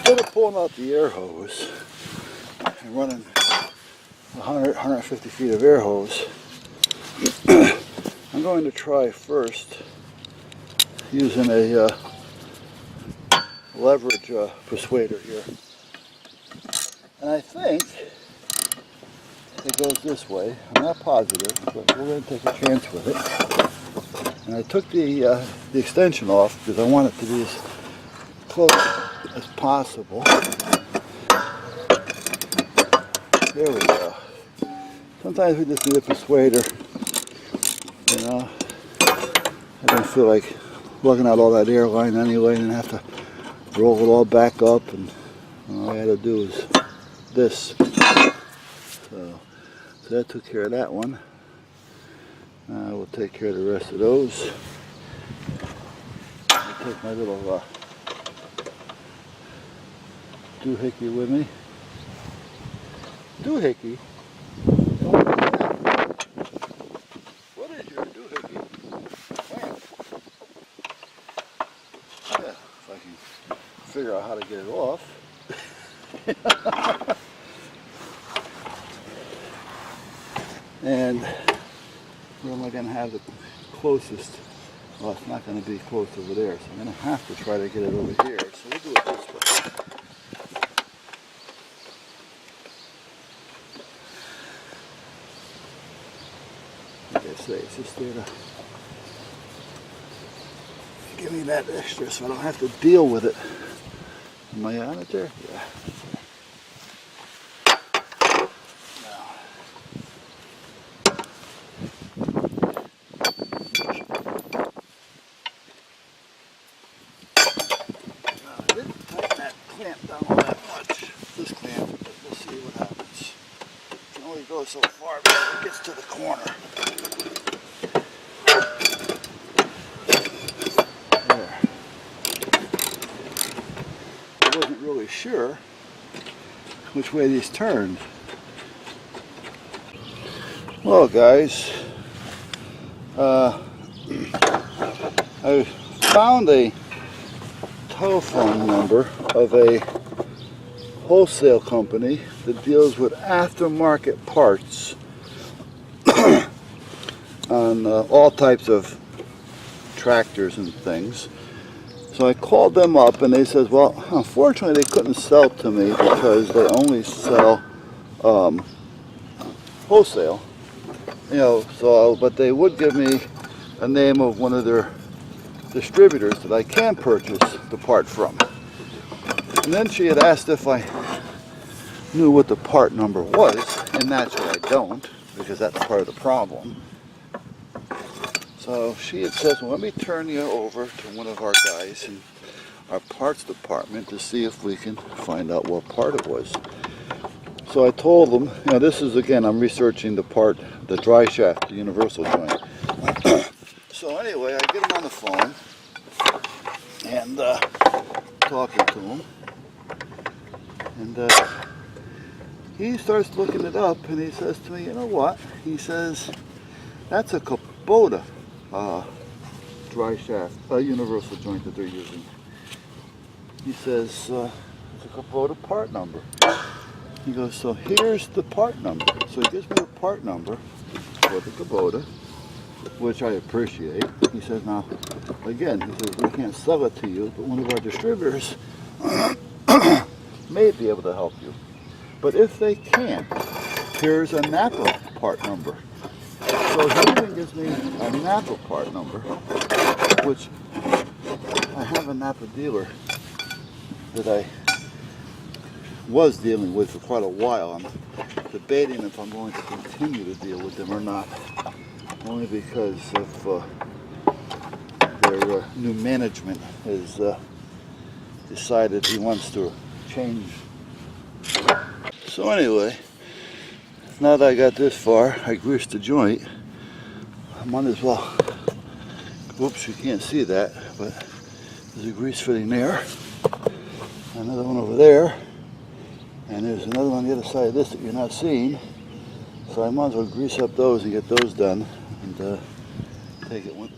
instead of pulling out the air hose and running 150 feet of air hose, I'm going to try first using a leverage persuader here. And I think it goes this way. I'm not positive, but we're going to take a chance with it. And I took the extension off because I want it to be as close as possible. There we go. Sometimes we just need a persuader. You know, I don't feel like lugging out all that air line anyway and have to roll it all back up, and all I had to do is this. So that took care of that one. Now we'll take care of the rest of those. I'll take my little doohickey with me. Doohickey? What is your doohickey? Clamp. Yeah, if I can figure out how to get it off. And where am I going to have the closest? Well, it's not going to be close over there, so I'm going to have to try to get it over here. So we'll do it this way. Like I say, it's just there to give me that extra so I don't have to deal with it. Am I on it there? Yeah. So far before it gets to the corner. There. I wasn't really sure which way these turned. Well, guys, I found a telephone number of a wholesale company that deals with aftermarket parts on all types of tractors and things. So I called them up and they said, well, unfortunately they couldn't sell to me because they only sell wholesale, you know, so, but they would give me a name of one of their distributors that I can purchase the part from. And then she had asked if I knew what the part number was, and naturally I don't, because that's part of the problem. So she had said, well, let me turn you over to one of our guys in our parts department to see if we can find out what part it was. So I told them, you know, this is, again, I'm researching the part, the dry shaft, the universal joint. So anyway, I get him on the phone and talking to him. And he starts looking it up and he says to me, you know what? He says, that's a Kubota dry shaft, universal joint that they're using. He says, it's a Kubota part number. He goes, so here's the part number. So he gives me the part number for the Kubota, which I appreciate. He says, now, again, he says, we can't sell it to you, but one of our distributors may be able to help you. But if they can't, here's a NAPA part number. So he even gives me a NAPA part number, which I have a NAPA dealer that I was dealing with for quite a while. I'm debating if I'm going to continue to deal with them or not, only because of their new management has decided he wants to change. So anyway, now that I got this far, I greased the joint. I might as well, whoops, you can't see that, but there's a grease fitting there, another one over there, and there's another one on the other side of this that you're not seeing. So I might as well grease up those and get those done, and take it one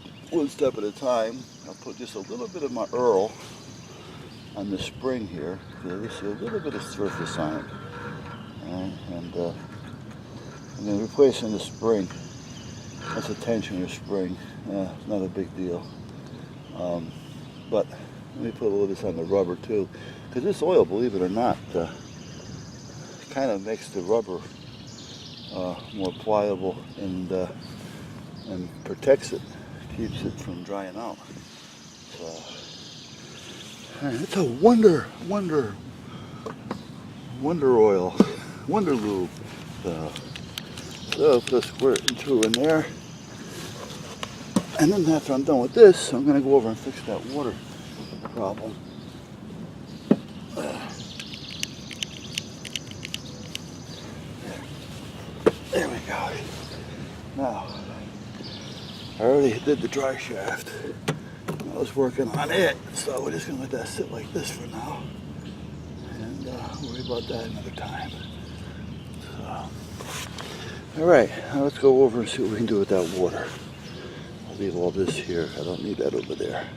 step at a time. I'll put just a little bit of my Earl on the spring here. You see a little bit of surface on it. And then replacing the spring. That's a tensioner spring. Not a big deal. But let me put a little of this on the rubber too, because this oil, believe it or not, kind of makes the rubber more pliable and protects it, keeps it from drying out. So it's a wonder oil, wonder lube. So I'll put a squirt and two in there. And then after I'm done with this, I'm going to go over and fix that water problem. There we go. Now, I already did the dry shaft. I was working on it, so we're just going to let that sit like this for now. And worry about that another time. So, all right, now let's go over and see what we can do with that water. I'll leave all this here. I don't need that over there.